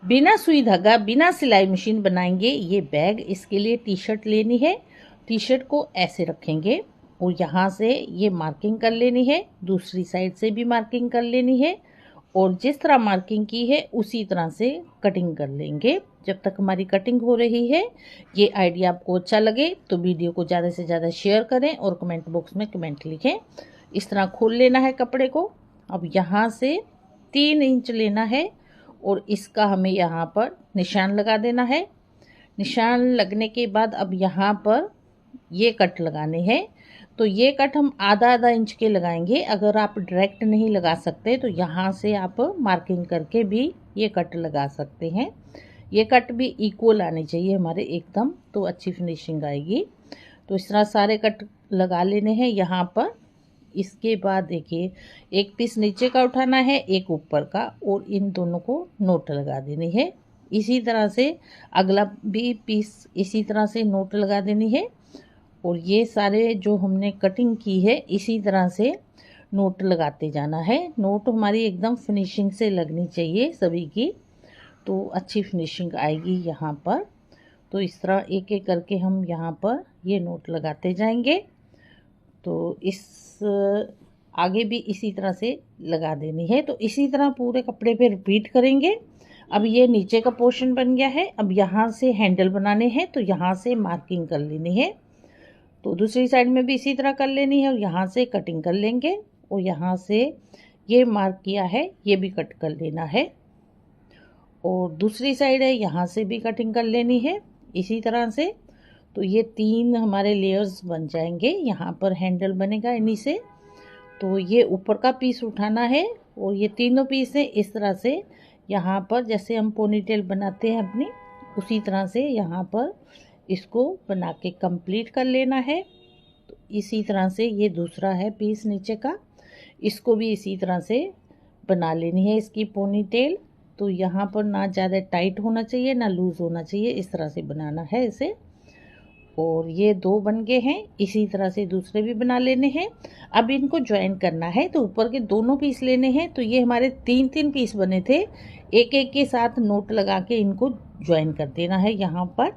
बिना सुई धागा बिना सिलाई मशीन बनाएंगे ये बैग। इसके लिए टी शर्ट लेनी है, टी शर्ट को ऐसे रखेंगे और यहाँ से ये मार्किंग कर लेनी है, दूसरी साइड से भी मार्किंग कर लेनी है और जिस तरह मार्किंग की है उसी तरह से कटिंग कर लेंगे जब तक हमारी कटिंग हो रही है। ये आइडिया आपको अच्छा लगे तो वीडियो को ज़्यादा से ज़्यादा शेयर करें और कमेंट बॉक्स में कमेंट लिखें। इस तरह खोल लेना है कपड़े को। अब यहाँ से 3 इंच लेना है और इसका हमें यहाँ पर निशान लगा देना है। निशान लगने के बाद अब यहाँ पर ये कट लगाने हैं। तो ये कट हम आधा आधा इंच के लगाएंगे। अगर आप डायरेक्ट नहीं लगा सकते तो यहाँ से आप मार्किंग करके भी ये कट लगा सकते हैं। ये कट भी इक्वल आने चाहिए हमारे एकदम, तो अच्छी फिनिशिंग आएगी। तो इस तरह सारे कट लगा लेने हैं यहाँ पर। इसके बाद देखिए एक पीस नीचे का उठाना है, एक ऊपर का, और इन दोनों को नोट लगा देनी है। इसी तरह से अगला भी पीस इसी तरह से नोट लगा देनी है और ये सारे जो हमने कटिंग की है इसी तरह से नोट लगाते जाना है। नोट हमारी एकदम फिनिशिंग से लगनी चाहिए सभी की, तो अच्छी फिनिशिंग आएगी यहाँ पर। तो इस तरह एक एक करके हम यहाँ पर ये नोट लगाते जाएंगे। तो इस आगे भी इसी तरह से लगा देनी है। तो इसी तरह पूरे कपड़े पे रिपीट करेंगे। अब ये नीचे का पोर्शन बन गया है। अब यहाँ से हैंडल बनाने हैं तो यहाँ से मार्किंग कर लेनी है। तो दूसरी साइड में भी इसी तरह कर लेनी है और यहाँ से कटिंग कर लेंगे और यहाँ से ये मार्क किया है ये भी कट कर लेना है और दूसरी साइड है यहाँ से भी कटिंग कर लेनी है इसी तरह से। तो ये 3 हमारे लेयर्स बन जाएंगे। यहाँ पर हैंडल बनेगा इन्हीं से। तो ये ऊपर का पीस उठाना है और ये तीनों पीस है इस तरह से यहाँ पर, जैसे हम पोनीटेल बनाते हैं अपनी, उसी तरह से यहाँ पर इसको बना के कंप्लीट कर लेना है। तो इसी तरह से ये दूसरा है पीस नीचे का, इसको भी इसी तरह से बना लेनी है इसकी पोनीटेल। तो यहाँ पर ना ज़्यादा टाइट होना चाहिए ना लूज़ होना चाहिए, इस तरह से बनाना है इसे। और ये 2 बन गए हैं, इसी तरह से दूसरे भी बना लेने हैं। अब इनको ज्वाइन करना है तो ऊपर के दोनों पीस लेने हैं। तो ये हमारे 3-3 पीस बने थे, एक एक के साथ नोट लगा के इनको ज्वाइन कर देना है यहाँ पर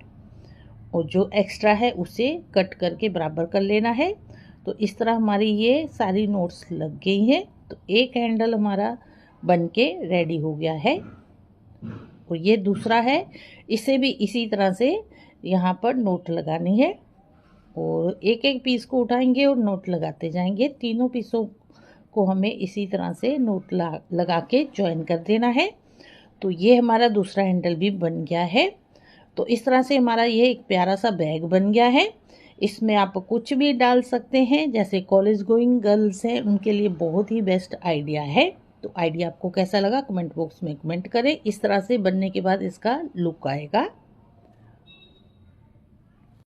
और जो एक्स्ट्रा है उसे कट करके बराबर कर लेना है। तो इस तरह हमारी ये सारी नोट्स लग गई हैं। तो एक हैंडल हमारा बन के रेडी हो गया है और ये दूसरा है, इसे भी इसी तरह से यहाँ पर नोट लगानी है और एक एक पीस को उठाएंगे और नोट लगाते जाएंगे। तीनों पीसों को हमें इसी तरह से नोट लगा के ज्वाइन कर देना है। तो ये हमारा दूसरा हैंडल भी बन गया है। तो इस तरह से हमारा ये एक प्यारा सा बैग बन गया है। इसमें आप कुछ भी डाल सकते हैं, जैसे कॉलेज गोइंग गर्ल्स हैं उनके लिए बहुत ही बेस्ट आइडिया है। तो आइडिया आपको कैसा लगा कमेंट बॉक्स में कमेंट करें। इस तरह से बनने के बाद इसका लुक आएगा।